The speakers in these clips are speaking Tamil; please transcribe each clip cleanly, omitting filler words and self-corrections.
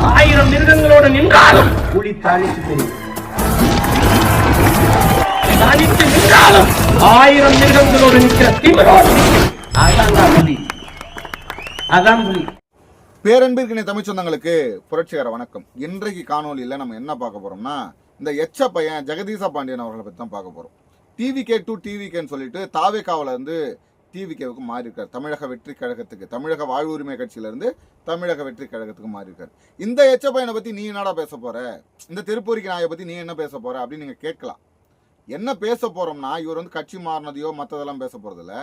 1000 மிருகங்களோடு நின்றாலும் புலி தனித்து தெரியும். தனித்து நின்றாலும் 1000 மிருகங்களோடு நிற்கிற திமிரோடு அதான் புலி. அதான் புலி. பேரன்பிற்கினை தமிழ் சொந்தங்களுக்கு புரட்சிகர வணக்கம். இன்றைக்கு காணொலியில் நம்ம என்ன பார்க்க போறோம்னா, இந்த எச்ச பையன் ஜெகதீச பாண்டியன் அவர்களை பற்றி தான் பார்க்க போறோம். டிவிகே டு டிவிகேன்னு சொல்லிட்டு தாவேகாவில இருந்து டிவிகேவுக்கு மாறி இருக்காரு. தமிழக வெற்றி கழகத்துக்கு, தமிழக வாழ்வு உரிமை கட்சியில இருந்து தமிழக வெற்றி கழகத்துக்கு மாறி இருக்காரு. இந்த எச்ச பையனை பத்தி நீ என்னடா பேச போற, இந்த திருப்பூரிக்கு நாயை பத்தி நீ என்ன பேச போற அப்படின்னு நீங்க கேட்கலாம். என்ன பேச போறோம்னா, இவர் வந்து கட்சி மாறினதையோ மற்றதெல்லாம் பேச போறது இல்லை.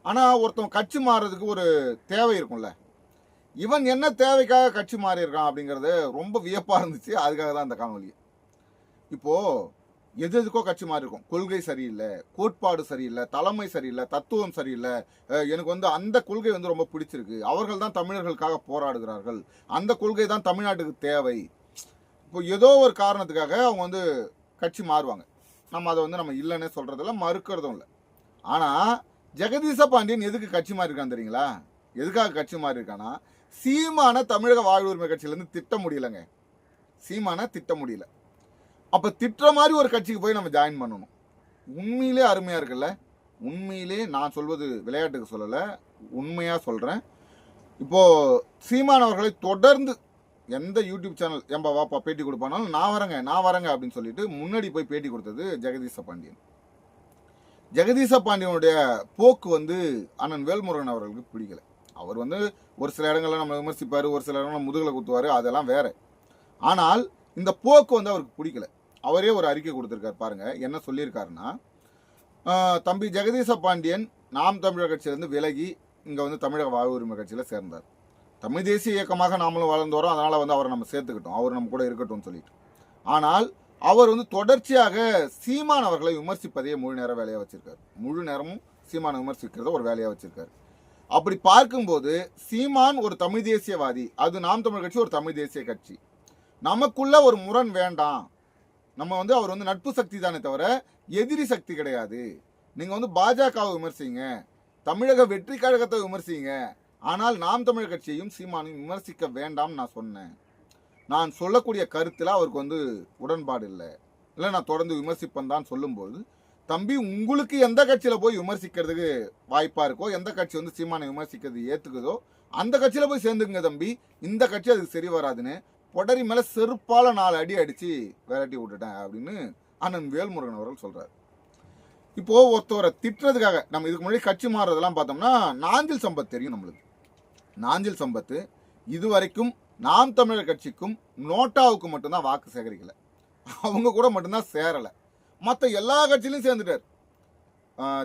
ஆனா ஒருத்தன் கட்சி மாறுறதுக்கு ஒரு தேவை இருக்கும்ல. இவன் என்ன தேவைக்காக கட்சி மாறி இருக்கான் அப்படிங்கிறது ரொம்ப வியப்பா இருந்துச்சு. அதுக்காக தான் இந்த காணொலி. இப்போ எதுக்கோ கட்சி மாறி இருக்கும். கொள்கை சரியில்லை, கோட்பாடு சரியில்லை, தலைமை சரியில்லை, தத்துவம் சரியில்லை, எனக்கு வந்து அந்த கொள்கை வந்து ரொம்ப பிடிச்சிருக்கு, அவர்கள் தான் தமிழர்களுக்காக போராடுகிறார்கள், அந்த கொள்கை தான் தமிழ்நாட்டுக்கு தேவை. இப்போ ஏதோ ஒரு காரணத்துக்காக அவங்க வந்து கட்சி மாறுவாங்க. நம்ம அதை வந்து நம்ம இல்லைன்னே சொல்றதில்ல, மறுக்கிறதும் இல்லை. ஆனா ஜெகதீச பாண்டியன் எதுக்கு கட்சி மாறி இருக்கான்னு தெரியுங்களா? எதுக்காக கட்சி மாறி இருக்கானா, சீமான தமிழக வாழ்வு உரிமை கட்சியிலேருந்து திட்ட முடியலைங்க. சீமான திட்ட முடியல. அப்போ திட்டுற மாதிரி ஒரு கட்சிக்கு போய் நம்ம ஜாயின் பண்ணணும். உண்மையிலே அருமையாக இருக்குல்ல. உண்மையிலே நான் சொல்வது விளையாட்டுக்கு சொல்லலை, உண்மையாக சொல்கிறேன். இப்போது சீமான் அவர்களை தொடர்ந்து எந்த யூடியூப் சேனல் ஏன்பா வாப்பா பேட்டி கொடுப்பானாலும் நான் வரேங்க அப்படின்னு சொல்லிட்டு முன்னாடி போய் பேட்டி கொடுத்தது ஜெகதீச பாண்டியன். ஜெகதீச பாண்டியனுடைய போக்கு வந்து அண்ணன் வேல்முருகன் அவர்களுக்கு பிடிக்கல. அவர் வந்து ஒரு சில இடங்களில் நம்ம விமர்சிப்பார், ஒரு சில இடங்களில் முதுகில் குத்துவார், அதெல்லாம் வேற. ஆனால் இந்த போக்கு வந்து அவருக்கு பிடிக்கல. அவரே ஒரு அறிக்கை கொடுத்துருக்காரு பாருங்க. என்ன சொல்லியிருக்காருன்னா, தம்பி ஜெகதீச பாண்டியன் நாம் தமிழர் கட்சியிலேருந்து விலகி இங்கே வந்து தமிழக வாழ்வு உரிமை கட்சியில் சேர்ந்தார். தமிழ் தேசிய இயக்கமாக நாமளும் வளர்ந்து வரோம், அதனால் வந்து அவரை நம்ம சேர்த்துக்கிட்டோம், அவர் நம்ம கூட இருக்கட்டும்னு சொல்லிட்டு. ஆனால் அவர் வந்து தொடர்ச்சியாக சீமான் அவர்களை விமர்சிப்பதையே முழு நேரம் வேலையாக வச்சிருக்காரு. முழு நேரமும் சீமானை விமர்சிக்கிறத ஒரு வேலையாக வச்சிருக்காரு. அப்படி பார்க்கும்போது சீமான் ஒரு தமிழ் தேசியவாதி, அது நாம் தமிழ் கட்சி ஒரு தமிழ் தேசிய கட்சி. நமக்குள்ள ஒரு முரண் வேண்டாம். நம்ம வந்து அவர் வந்து நட்பு சக்தி தானே தவிர எதிரி சக்தி கிடையாது. நீங்க வந்து பாஜகவை விமர்சிங்க, தமிழக வெற்றி கழகத்தை விமர்சிங்க, ஆனால் நாம் தமிழ் கட்சியையும் சீமானையும் விமர்சிக்க வேண்டாம் நான் சொன்னேன். நான் சொல்லக்கூடிய கருத்தில் அவருக்கு வந்து உடன்பாடு இல்லை, நான் தொடர்ந்து விமர்சிப்பேன் தான் சொல்லும்போது, தம்பி உங்களுக்கு எந்த கட்சியில் போய் விமர்சிக்கிறதுக்கு வாய்ப்பாக இருக்கோ, எந்த கட்சி வந்து சீமானை விமர்சிக்கிறது ஏற்றுக்குதோ அந்த கட்சியில் போய் சேர்ந்துக்குங்க தம்பி, இந்த கட்சி அதுக்கு சரி வராதுன்னு பொடரி மேலே செருப்பால் 4 அடி அடித்து விரட்டி விட்டுட்டேன் அப்படின்னு அண்ணன் வேல்முருகன் அவர்கள் சொல்கிறார். இப்போது ஒருத்தவரை திட்டுறதுக்காக நம்ம இதுக்கு முன்னாடி கட்சி மாறுறதெல்லாம் பார்த்தோம்னா, நாஞ்சில் சம்பத் தெரியும் நம்மளுக்கு. நாஞ்சில் சம்பத்து இதுவரைக்கும் நாம் தமிழர் கட்சிக்கும் நோட்டாவுக்கு மட்டும்தான் வாக்கு சேகரிக்கலை, அவங்க கூட மட்டும்தான் சேரலை. மற்ற எல்லா கட்சியிலையும் சேர்ந்துட்டார்.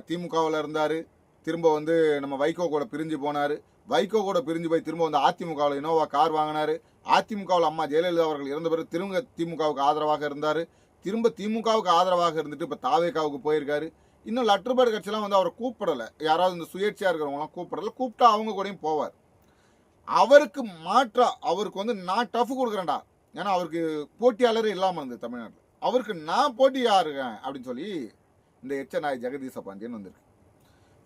திமுகவில் இருந்தார், திரும்ப வந்து நம்ம வைகோ கூட பிரிஞ்சு போனார், வைகோ கூட பிரிஞ்சு போய் திரும்ப வந்து அதிமுகவில் இனோவா கார் வாங்கினார், அதிமுகவில் அம்மா ஜெயலலிதா அவர்கள் இறந்த பிறகு திரும்ப திமுகவுக்கு ஆதரவாக இருந்தார், திரும்ப திமுகவுக்கு ஆதரவாக இருந்துட்டு இப்போ தாவேகாவுக்கு போயிருக்காரு. இன்னும் லெட்டர்பேட் கட்சியெல்லாம் வந்து அவரை கூப்பிடலை, யாராவது இந்த சுயேட்சையாக இருக்கிறவங்களாம் கூப்பிடலை, கூப்பிட்டா அவங்க கூடயும் போவார். அவருக்கு மாற்றா அவருக்கு வந்து நான் டஃப் கொடுக்குறேன்டா, ஏன்னா அவருக்கு போட்டியாளரே இல்லாமல் இருந்தது தமிழ்நாட்டில், அவருக்கு நான் போட்டியாக இருக்கேன் அப்படின்னு சொல்லி இந்த எச்ச நாய் ஜெகதீச பாண்டியன் வந்திருக்கு.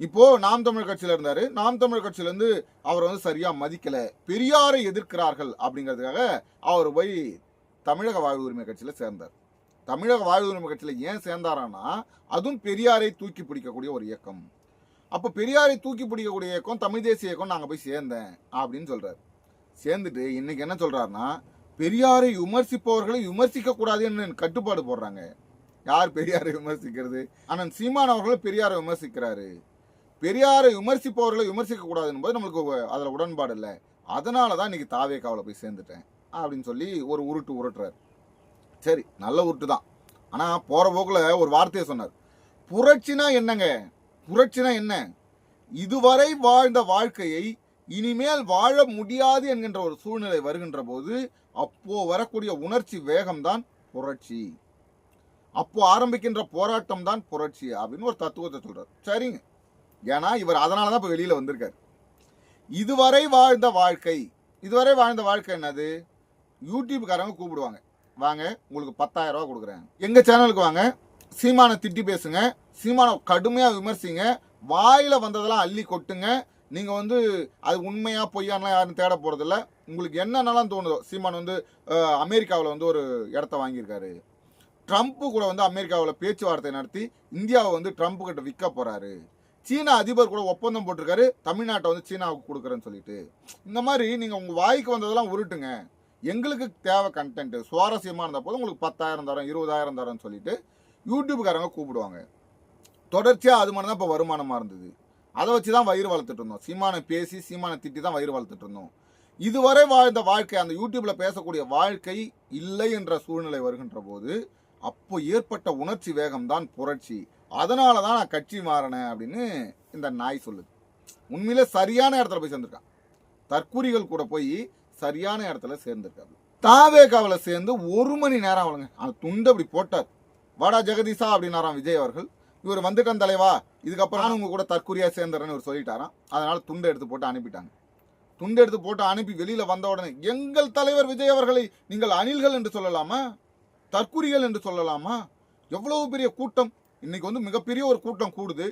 இப்போ நாம் தமிழ் கட்சியில இருந்தாரு, நாம் தமிழ் கட்சியிலேருந்து அவர் வந்து சரியா மதிக்கல, பெரியாரை எதிர்க்கிறார்கள் அப்படிங்கிறதுக்காக அவர் போய் தமிழக வாழ்வு உரிமை கட்சியில சேர்ந்தார். தமிழக வாழ்வு உரிமை கட்சியில ஏன் சேர்ந்தாரான்னா, அதுவும் பெரியாரை தூக்கி பிடிக்கக்கூடிய ஒரு இயக்கம். அப்போ பெரியாரை தூக்கி பிடிக்கக்கூடிய இயக்கம் தமிழ் தேசிய இயக்கம், நாங்கள் போய் சேர்ந்தேன் அப்படின்னு சொல்றாரு. சேர்ந்துட்டு இன்னைக்கு என்ன சொல்றாருன்னா, பெரியாரை விமர்சிப்பவர்களை விமர்சிக்க கூடாதுன்னு கட்டுப்பாடு போடுறாங்க. யார் பெரியாரை விமர்சிக்கிறது? அண்ணன் சீமான் அவர்களும் பெரியாரை விமர்சிக்கிறாரு. பெரியாரை விமர்சிப்பவர்களை விமர்சிக்க கூடாதுன்னு போது நம்மளுக்கு அதில் உடன்பாடு இல்லை, அதனால தான் இன்னைக்கு தாவேகாவில் போய் சேர்ந்துட்டேன் அப்படின்னு சொல்லி ஒரு உருட்டுறாரு. சரி, நல்ல உருட்டு தான். ஆனால் போகிற போக்கில் ஒரு வார்த்தையை சொன்னார். புரட்சினா என்னங்க? புரட்சினா என்ன? இதுவரை வாழ்ந்த வாழ்க்கையை இனிமேல் வாழ முடியாது என்கின்ற ஒரு சூழ்நிலை வருகின்ற போது அப்போ வரக்கூடிய உணர்ச்சி வேகம்தான் புரட்சி, அப்போ ஆரம்பிக்கின்ற போராட்டம் தான் புரட்சி அப்படின்னு ஒரு தத்துவத்தை சொல்றார். சரிங்க, ஏன்னா இவர் அதனால தான் இப்போ வெளியில் வந்திருக்காரு. இதுவரை வாழ்ந்த வாழ்க்கை என்னது? யூடியூப்காரங்க கூப்பிடுவாங்க, வாங்க உங்களுக்கு 10,000 ரூபா கொடுக்குறேன், எங்கள் சேனலுக்கு வாங்க, சீமானை திட்டி பேசுங்க, சீமானை கடுமையாக விமர்சிங்க, வாயில் வந்ததெல்லாம் அள்ளி கொட்டுங்க, நீங்கள் வந்து அது உண்மையா பொய்யான்லாம் யாரும் தேட போகிறதில்ல. உங்களுக்கு என்னென்னலாம் தோணுதோ, சீமான் வந்து அமெரிக்காவில் வந்து ஒரு இடத்த வாங்கியிருக்காரு, ட்ரம்ப்பு கூட வந்து அமெரிக்காவில் பேச்சுவார்த்தை நடத்தி இந்தியாவை வந்து ட்ரம்ப்பு கிட்ட விற்க போகிறாரு, சீனா அதிபர் கூட ஒப்பந்தம் போட்டிருக்காரு தமிழ்நாட்டை வந்து சீனாவுக்கு கொடுக்குறேன்னு சொல்லிட்டு. இந்த மாதிரி நீங்கள் உங்கள் வாய்க்கு வந்ததெல்லாம் உருட்டுங்க. எங்களுக்கு தேவை கண்டென்ட் சுவாரஸ்யமாக இருந்த போது உங்களுக்கு 10,000 தரோம் 20,000 தரோன்னு சொல்லிட்டு யூடியூப்காரங்க கூப்பிடுவாங்க. தொடர்ச்சியாக அது மட்டும் தான் இப்போ வருமானமாக இருந்தது. அதை வச்சு தான் வயிறு வளர்த்துட்டு இருந்தோம். சீமானை பேசி சீமானை திட்டி தான் வயிறு வளர்த்துட்டு இருந்தோம். இதுவரை வாழ்ந்த வாழ்க்கை, அந்த யூடியூப்பில் பேசக்கூடிய வாழ்க்கை இல்லை என்ற சூழ்நிலை வருகின்ற போது அப்போ ஏற்பட்ட உணர்ச்சி வேகம்தான் புரட்சி. அதனால தான் நான் கட்சி மாறினேன் அப்படின்னு இந்த நாய் சொல்லுது. உண்மையிலே சரியான இடத்துல போய் சேர்ந்துருக்கான். தற்கூரிகள் கூட போய் சரியான இடத்துல சேர்ந்துருக்காரு. தாவேகாவில் சேர்ந்து 1 மணி நேரம் அவளுங்க அந்த துண்டு அப்படி போட்டார். வாடா ஜெகதீஷா அப்படின்னாராம் விஜய் அவர்கள். இவர் வந்துட்டான் தலைவா, இதுக்கப்புறம் நான் உங்க கூட தற்கூரியா சேர்ந்துறேன்னு இவர் சொல்லிட்டாராம். அதனால துண்டை எடுத்து போட்டு அனுப்பிட்டாங்க. துண்டு எடுத்து போட்டு அனுப்பி வெளியில வந்த உடனே எங்கள் தலைவர் விஜய் அவர்களை நீங்கள் அணில்கள் என்று சொல்லலாமா, தற்கூரிகள் என்று சொல்லலாமா? எவ்வளவு பெரிய கூட்டம் இன்னைக்கு வந்து மிகப்பெரிய ஒரு கூட்டம் கூடுது.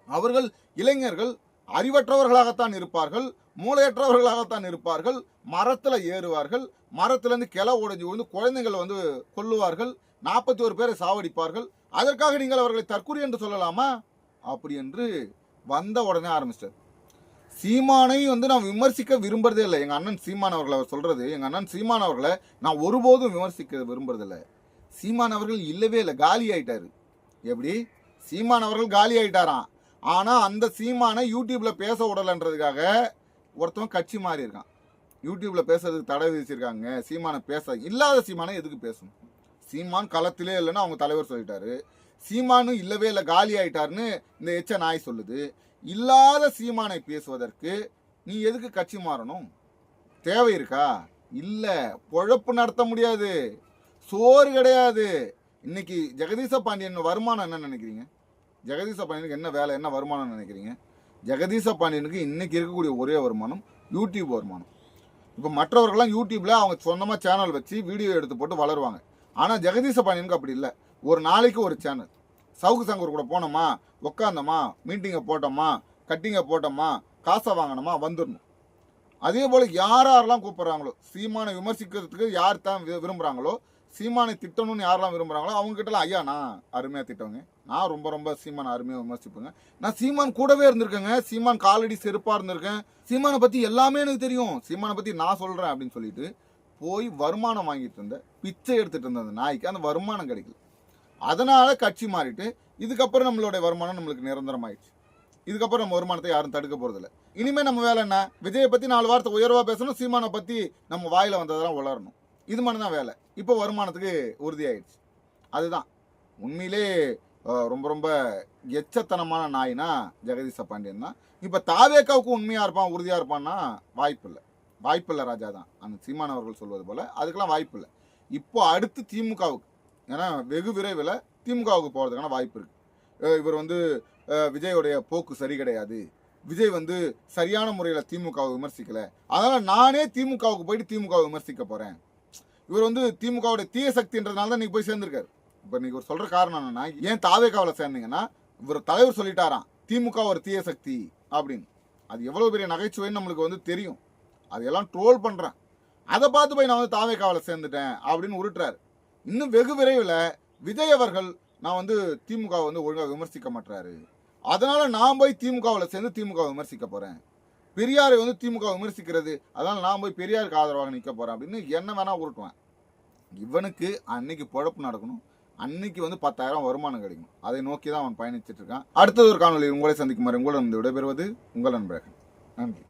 அவர்கள் இளைஞர்கள் அறிவற்றவர்களாகத்தான் இருப்பார்கள், மூளையற்றவர்களாகத்தான் இருப்பார்கள். மரத்துல ஏறுவார்கள், மரத்திலிருந்து கிளை உடைஞ்சு விழுந்து குழந்தைகள் வந்து கொல்லுவார்கள், 41 பேரை சாவடிப்பார்கள். அதற்காக நீங்கள் அவர்களை தற்கூரி என்று சொல்லலாமா அப்படி என்று வந்த உடனே ஆரம்பிச்சார். சீமானை வந்து நான் விமர்சிக்க விரும்புறதே இல்லை. எங்க அண்ணன் சீமான் அவர்கள் அவர் சொல்றது, எங்க அண்ணன் சீமான் அவர்களை நான் ஒருபோதும் விமர்சிக்க விரும்புறதில்லை. சீமான் அவர்கள் இல்லவே இல்லை, காலி ஆயிட்டாரு. எப்படி சீமான் அவர்கள் காலி ஆயிட்டாராம். ஆனா அந்த சீமானை யூடியூப்ல பேச விடலன்றதுக்காக ஒருத்தவன் கட்சி மாறி இருக்கான். யூடியூப்ல பேசுறதுக்கு தடை விதிச்சிருக்காங்க. சீமானை பேச இல்லாத சீமானை எதுக்கு பேசணும்? சீமான் களத்திலே இல்லைன்னு அவங்க தலைவர் சொல்லிட்டாரு. சீமானும் இல்லவே இல்லை, காலி ஆயிட்டாருன்னு இந்த எச்ச நாய் சொல்லுது. இல்லாத சீமானை பேசுவதற்கு நீ எதுக்கு கட்சி மாறணும்? தேவை இருக்கா? இல்லை. பொழப்பு நடத்த முடியாது, சோறு கிடையாது. இன்னைக்கு ஜெகதீச பாண்டியன் வருமானம் என்ன நினைக்கிறீங்க? ஜெகதீச பாண்டியனுக்கு என்ன வேலை, என்ன வருமானம் நினைக்கிறீங்க? ஜெகதீச பாண்டியனுக்கு இன்னைக்கு இருக்கக்கூடிய ஒரே வருமானம் யூடியூப் வருமானம். இப்போ மற்றவர்கள்லாம் யூடியூப்ல அவங்க சொந்தமாக சேனல் வச்சு வீடியோ எடுத்து போட்டு வளருவாங்க. ஆனால் ஜெகதீச பாண்டியனுக்கு அப்படி இல்லை. ஒரு நாளைக்கு ஒரு சேனல். சவுக்கு சங்கர் கூட போனோமா, உட்காந்தோமா, மீட்டிங்கை போட்டோமா, கட்டிங்கை போட்டோமா, காசை வாங்கினோமா, வந்துடணும். அதே போல் யாரெல்லாம் கூப்பிட்றாங்களோ, சீமானை விமர்சிக்கிறதுக்கு யார் தான் விரும்புகிறாங்களோ, சீமானை திட்டணும்னு யாரெல்லாம் விரும்புகிறாங்களோ அவங்க கிட்டலாம் ஐயா நான் அருமையாக திட்டவங்க, நான் ரொம்ப ரொம்ப சீமானை அருமையாக விமர்சிப்பேங்க, நான் சீமான் கூடவே இருந்திருக்கேங்க, சீமான் காலடி செருப்பாக இருந்திருக்கேன், சீமானை பற்றி எல்லாமே எனக்கு தெரியும், சீமானை பற்றி நான் சொல்கிறேன் அப்படின்னு சொல்லிட்டு போய் வருமானம் வாங்கிட்டு இருந்த, பிச்சை எடுத்துகிட்டு இருந்த அந்த நாய்க்கு அந்த வருமானம் கிடைக்கல. அதனால கட்சி மாறிட்டு இதுக்கப்புறம் நம்மளுடைய வருமானம் நம்மளுக்கு நிரந்தரமாயிடுச்சு. இதுக்கப்புறம் நம்ம வருமானத்தை யாரும் தடுக்க போகிறதில்ல. இனிமேல் நம்ம வேலை என்ன? விஜயை பற்றி 4 வார்த்தை உயர்வாக பேசணும், சீமானை பற்றி நம்ம வாயில் வந்ததெல்லாம் வளரணும். இது மட்டும் தான் வேலை. இப்போ வருமானத்துக்கு உறுதியாயிடுச்சு. அதுதான் உண்மையிலே ரொம்ப ரொம்ப எச்சத்தனமான நாய்னா ஜெகதீச பாண்டியன் தான். இப்போ தாவேக்காவுக்கு உண்மையாக இருப்பான், உறுதியாக இருப்பான்னா வாய்ப்பில்லை ராஜா தான். அந்த சீமான் அவர்கள் சொல்வது போல் அதுக்கெல்லாம் வாய்ப்பில்லை. இப்போ அடுத்து திமுகவுக்கு, ஏன்னா வெகு விரைவில் திமுகவுக்கு போகிறதுக்கான வாய்ப்பு இருக்குது. இவர் வந்து விஜயோடைய போக்கு சரி கிடையாது, விஜய் வந்து சரியான முறையில் திமுகவை விமர்சிக்கலை, அதனால் நானே திமுகவுக்கு போயிட்டு திமுகவை விமர்சிக்க போகிறேன். இவர் வந்து திமுகவுடைய தீய சக்தின்றதுனால தான் நீங்கள் போய் சேர்ந்துருக்காரு. இப்போ நீங்கள் ஒரு சொல்கிற காரணம் என்னன்னா, ஏன் தாவேக்காவில் சேர்ந்தீங்கன்னா இவர் தலைவர் சொல்லிட்டாராம் திமுக ஒரு தீய சக்தி அப்படின்னு. அது எவ்வளோ பெரிய நகைச்சுவைன்னு நம்மளுக்கு வந்து தெரியும். அதையெல்லாம் ட்ரோல் பண்ணுறேன், அதை பார்த்து போய் நான் வந்து தாவேக்காவில் சேர்ந்துட்டேன் அப்படின்னு உருட்டுறாரு. இன்னும் வெகு விரைவில் விஜய் அவர்கள் நான் வந்து திமுகவை வந்து ஒழுங்காக விமர்சிக்க மாட்டாரு, அதனால நான் போய் திமுகவில் சேர்ந்து திமுக விமர்சிக்க போகிறேன், பெரியாரை வந்து திமுக விமர்சிக்கிறது, அதனால் நான் போய் பெரியாருக்கு ஆதரவாக நிற்க போகிறேன் அப்படின்னு என்ன வேணால் உருட்டுவேன். இவனுக்கு அன்னைக்கு பொழப்பு நடக்கணும், அன்னைக்கு வந்து 10,000 வருமானம் கிடைக்கும். அதை நோக்கி தான் அவன் பயணிச்சுட்டு இருக்கான். அடுத்தது ஒரு காணொலி உங்களை சந்திக்கும் வரை உங்களிடம் விடைபெறுவது உங்கள் நண்பர்கள். நன்றி.